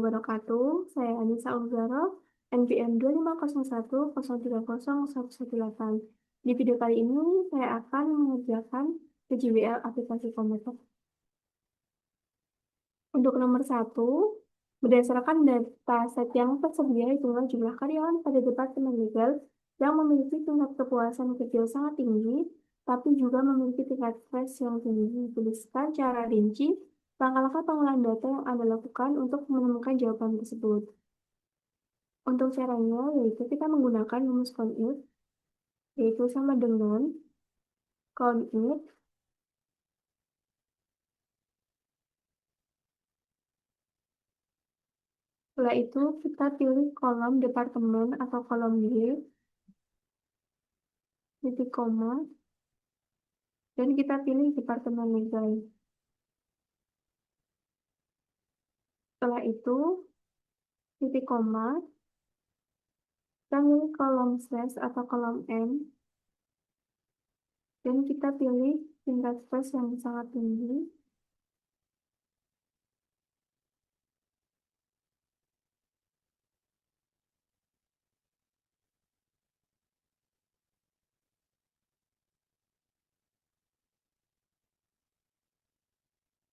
wabarakatuh. Saya Anissa Ugaro, NPM 25010300118. Di video kali ini, saya akan mengerjakan PJWL aplikasi komputer. Untuk nomor 1, berdasarkan dataset yang tersedia, hitunglah jumlah karyawan pada Departemen Legal yang memiliki tingkat kepuasan kerja sangat tinggi, tapi juga memiliki tingkat stres yang tinggi. Tuliskan cara rinci langkah-langkah pengolahan data yang Anda lakukan untuk menemukan jawaban tersebut. Untuk caranya, yaitu kita menggunakan rumus countif, yaitu sama dengan countif. Setelah itu, kita pilih kolom departemen atau kolom Y, titik koma, dan kita pilih departemen legal. Setelah itu, titik koma, kita pilih kolom slash atau kolom N, dan kita pilih tingkat stres yang sangat tinggi.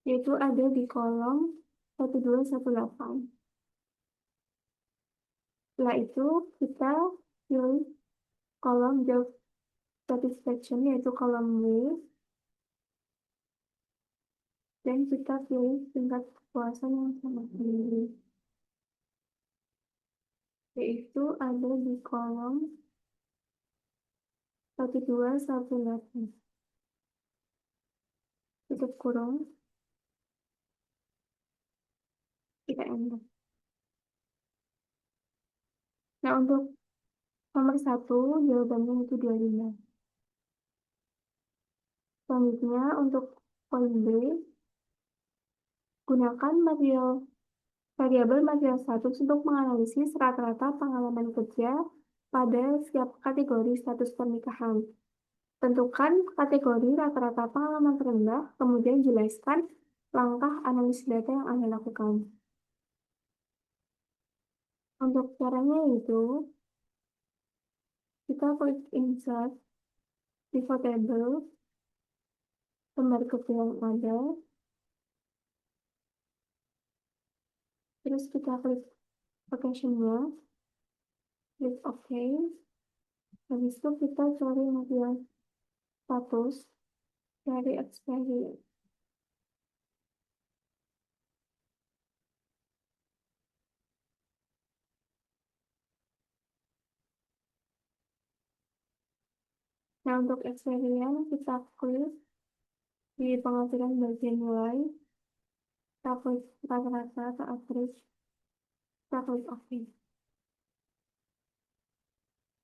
Yaitu ada di kolom 1218. Setelah itu, kita pilih kolom job satisfaction, yaitu kolom W, dan kita pilih tingkat kepuasan yang sangat tinggi, yaitu ada di kolom 1218. Tutup kurung, kita enter. Nah, untuk nomor 1, jawabannya itu 25. Selanjutnya, untuk poin B, gunakan variabel material status untuk menganalisis rata-rata pengalaman kerja pada setiap kategori status pernikahan. Tentukan kategori rata-rata pengalaman terendah, kemudian jelaskan langkah analisis data yang Anda lakukan. Untuk caranya itu, kita klik insert pivot table, lembar kerja yang ada, terus kita klik location-nya, klik OK, habis itu kita cari material status, cari experience. Nah, untuk experience, kita klik di penghasilan bagian nilai, kita klik rata-rata atau average, kita klik OK.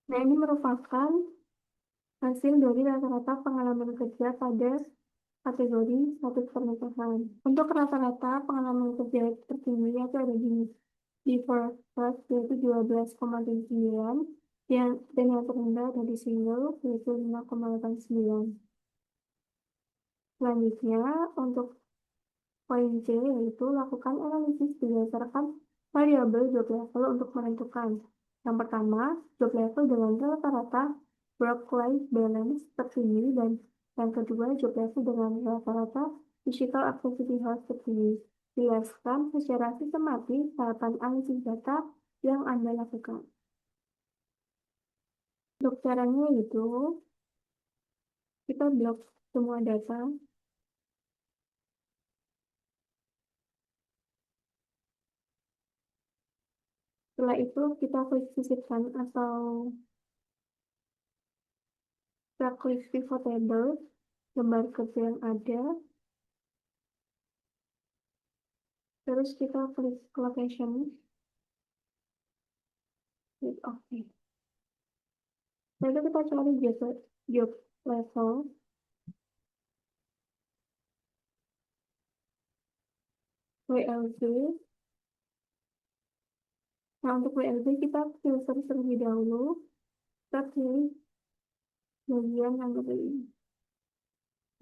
Nah, ini merupakan hasil dari rata-rata pengalaman kerja pada kategori status pernikahan. Untuk rata-rata pengalaman kerja tertinggi itu ada di first yaitu 12,79, dan yang terendah ada di single yaitu 5,89. Selanjutnya, untuk poin C yaitu lakukan analisis berdasarkan variabel job level untuk menentukan. Yang pertama, job level dengan rata-rata work-life balance tertinggi, dan yang kedua, job level dengan rata-rata physical activity health tertinggi. Jelaskan secara sistematis tahapan analisis data yang Anda lakukan. Untuk caranya itu, kita blok semua data. Setelah itu, kita klik sisipkan atau kita klik pivot table, lembar kerja yang ada, terus kita klik location, klik OK. Lalu kita cari job level, WLB. Nah, untuk WLB kita filter terlebih dahulu, kita pilih bagian yang ini.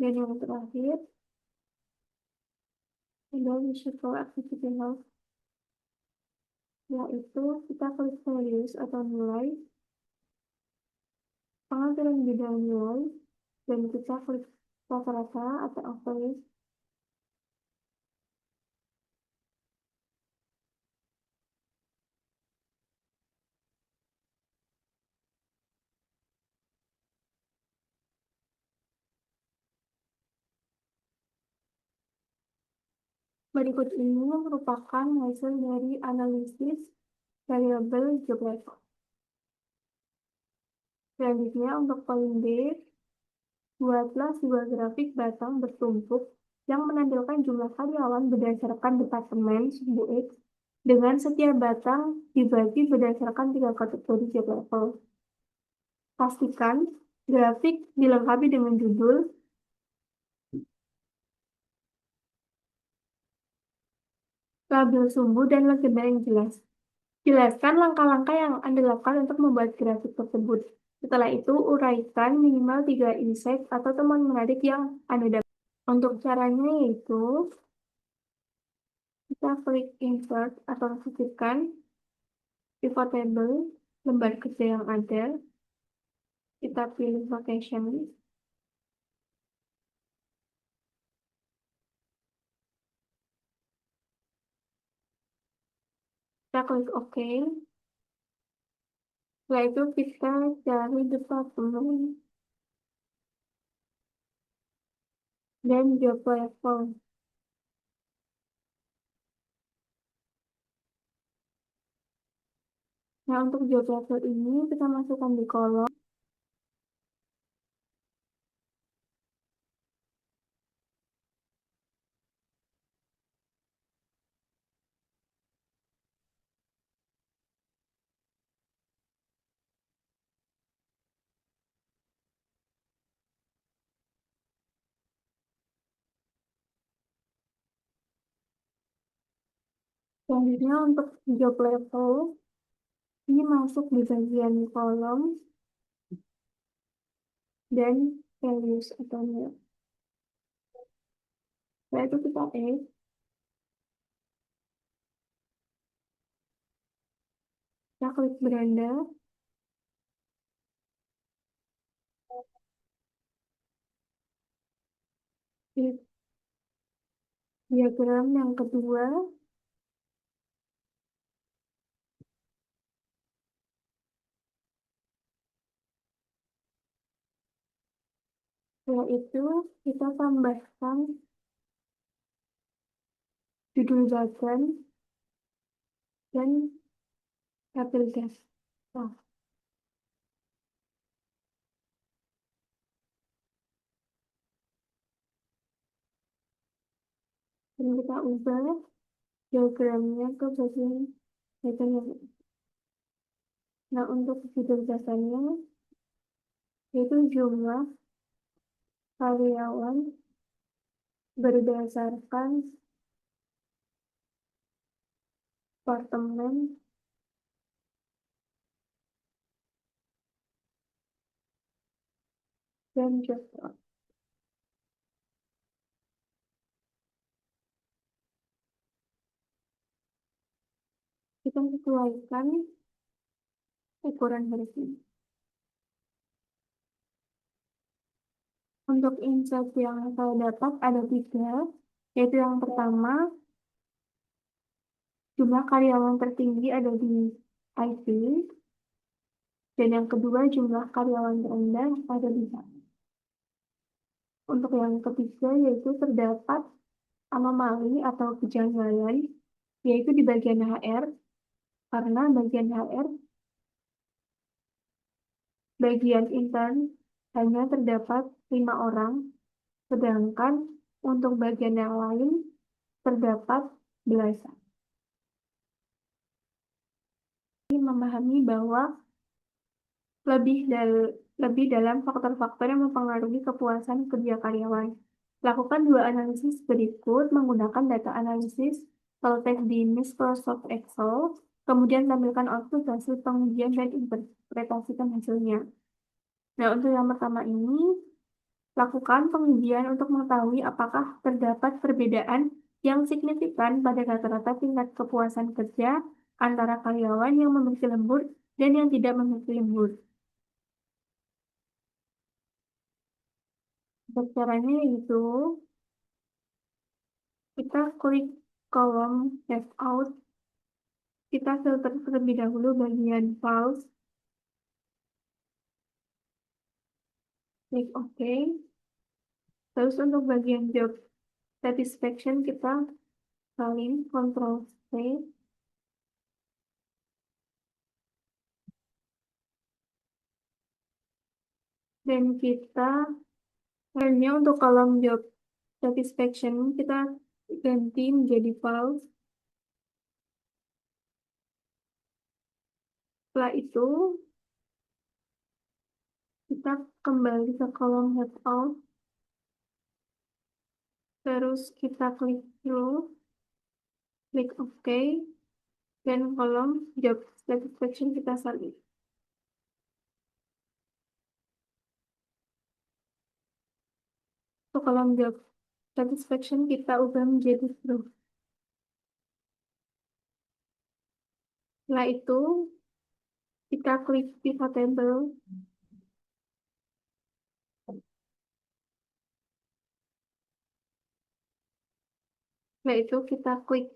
Dan yang terakhir, ada physical activity health. yaitu kita klik values atau nilai, pengaturan bidang nilai, dan kita klik rata-rata atau average. Berikut ini merupakan hasil dari analisis variabel job level. Selanjutnya untuk poin B, buatlah sebuah grafik batang bertumpuk yang menampilkan jumlah karyawan berdasarkan departemen sumbu X dengan setiap batang dibagi berdasarkan 3 kategori job level. Pastikan grafik dilengkapi dengan judul, label sumbu, dan legenda yang jelas. Jelaskan langkah-langkah yang Anda lakukan untuk membuat grafik tersebut. Setelah itu, uraikan minimal 3 insight atau temuan menarik yang Anda dapat. Untuk caranya yaitu, kita klik insert atau sisipkan pivot table, lembar kerja yang ada. Kita pilih location. Kita klik OK. Setelah itu kita cari departemen dan job level. Nah, untuk job level ini kita masukkan di kolom. Selanjutnya untuk job level, ini masuk di bagian kolom dan values atau nilai. Setelah itu kita add. Kita klik beranda. Di diagram yang kedua, setelah itu kita tambahkan judul bagan dan tabel gas. Nah, dan kita ubah diagramnya ke bagian bagian yang. Nah, untuk judul bagannya yaitu jumlah karyawan berdasarkan departemen dan job role. Kita sesuaikan ukuran garis ini. Untuk insight yang saya dapat ada 3, yaitu yang pertama, jumlah karyawan tertinggi ada di IT, dan yang kedua, jumlah karyawan terendah ada di sana. Untuk yang ketiga, yaitu terdapat anomali atau kejanggalan, yaitu di bagian HR, karena bagian HR, bagian intern, hanya terdapat 5 orang, sedangkan untuk bagian yang lain terdapat belasan. Memahami bahwa lebih dalam faktor-faktor yang mempengaruhi kepuasan kerja karyawan. Lakukan 2 analisis berikut menggunakan data analisis teks di Microsoft Excel, kemudian tampilkan output hasil pengujian dan interpretasikan hasilnya. Nah, untuk yang pertama ini, lakukan pengujian untuk mengetahui apakah terdapat perbedaan yang signifikan pada rata-rata tingkat kepuasan kerja antara karyawan yang memiliki lembur dan yang tidak memiliki lembur. Caranya yaitu kita klik kolom have out, kita filter terlebih dahulu bagian files, klik OK. Terus untuk bagian job satisfaction kita salin Ctrl C. Dan kita hanya untuk kolom job satisfaction kita ganti menjadi files. Setelah itu kita kembali ke kolom headout, terus kita klik through, klik OK, dan kolom job satisfaction kita salin. Untuk kolom job satisfaction kita ubah menjadi true. Setelah itu kita klik pivot table. Setelah itu kita klik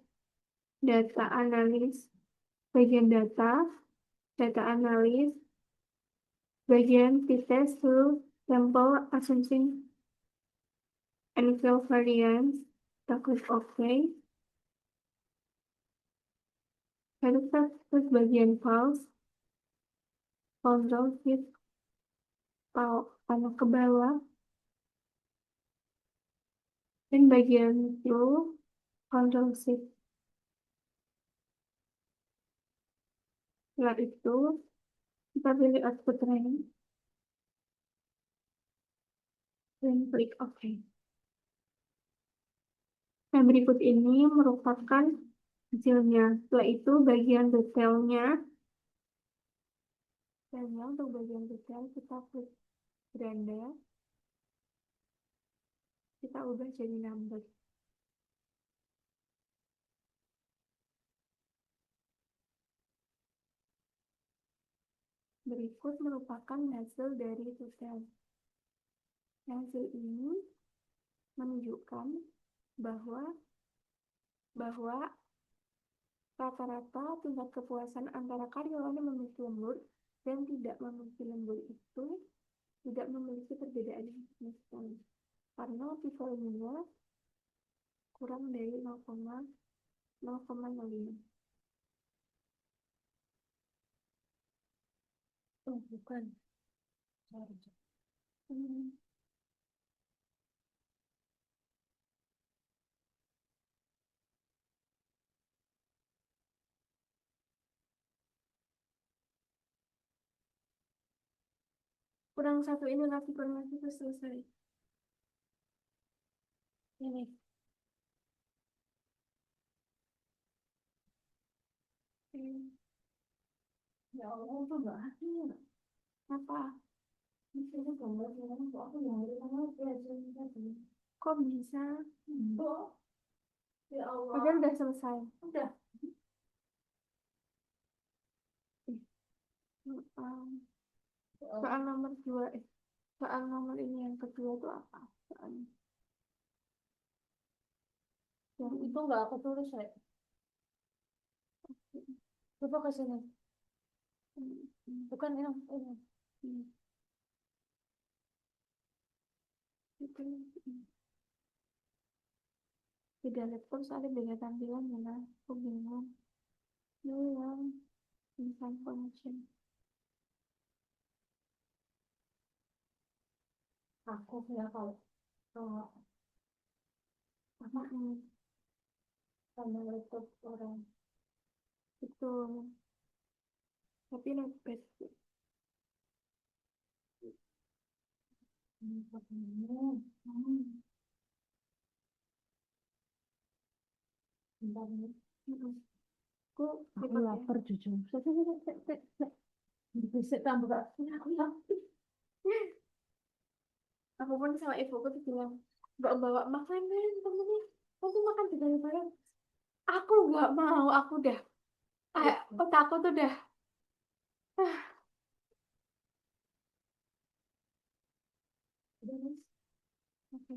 data analis, bagian data analis, bagian t-test to sample assumption and fill variance. Kita klik OK. Lalu kita klik bagian files, Ctrl Shift panah ke bawah, dan bagian true, Ctrl Shift. Setelah itu kita pilih output range dan klik OK. Nah, berikut ini merupakan hasilnya. Setelah itu bagian detailnya. Dan untuk bagian detail kita klik ganda, kita ubah jadi number. Berikut merupakan hasil dari detail. Hasil ini menunjukkan bahwa rata-rata tingkat kepuasan antara karyawan yang memiliki lembur dan tidak memiliki lembur itu tidak memiliki perbedaan yang signifikan karena p-value-nya kurang dari 0,05. Oh, bukan. Sorry. Kurang satu ini lagi informasi itu selesai. Ini. Ya Allah, itu nggak hadir. Apa? Misalnya gambar yang aku yang kok bisa? Ya Allah. Padahal udah selesai. Udah. Soal nomor 2, soal nomor ini yang kedua itu apa? Soalnya. Yang itu nggak aku tulis ya. Coba ke sini. Bukan yang ini. Itu. Beda laptop soalnya beda tampilan ya. Aku bingung. Ini yang instant connection. Aku ya kalau apa sama laptop orang itu, tapi notepad aku lapar jujur. Bisa tambah aku pun sama ibuku tuh bilang bawa makanan temennya nanti makan di bareng. Aku nggak mau, aku udah Otakku tuh udah. Oke.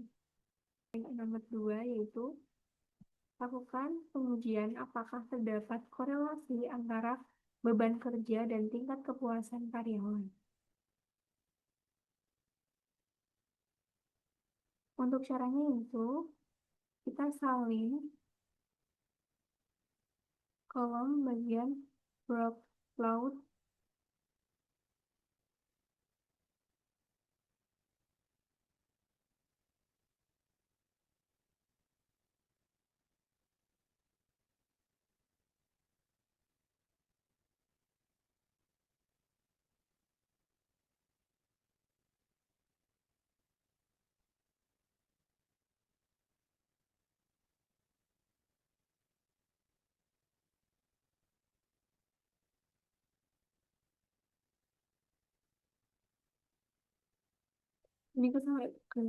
Yang nomor dua yaitu lakukan pengujian apakah terdapat korelasi antara beban kerja dan tingkat kepuasan karyawan. Untuk caranya itu, kita salin kolom bagian workload ini aku sampai ke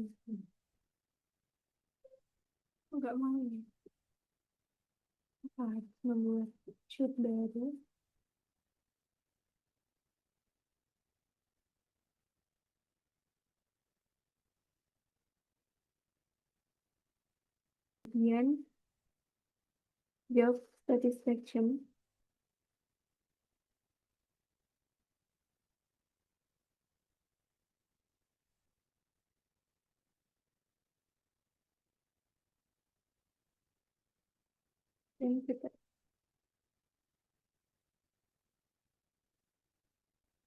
nggak mau ya apa membuat shoot baru kemudian job satisfaction dan kita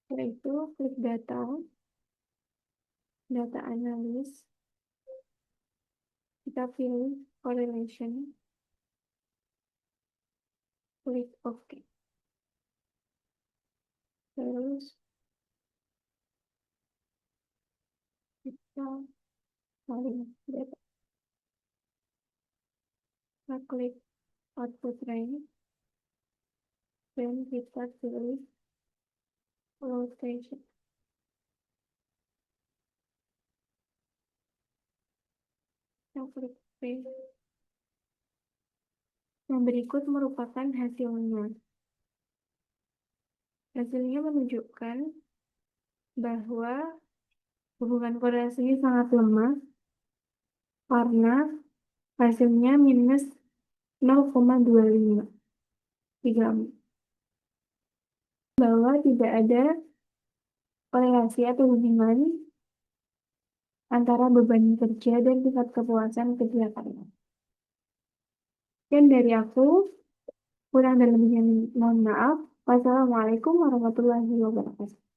setelah itu klik data analis, kita pilih correlation, klik OK, terus kita salin data, kita klik output range dan kita pilih rotation, kita klik paste. Yang berikut merupakan hasilnya. Hasilnya menunjukkan bahwa hubungan korelasinya sangat lemah karena hasilnya minus 0,25 bahwa tidak ada korelasi atau hubungan antara beban kerja dan tingkat kepuasan kerja karyawan. Dan dari aku, kurang dan lebihnya mohon maaf. Wassalamualaikum warahmatullahi wabarakatuh.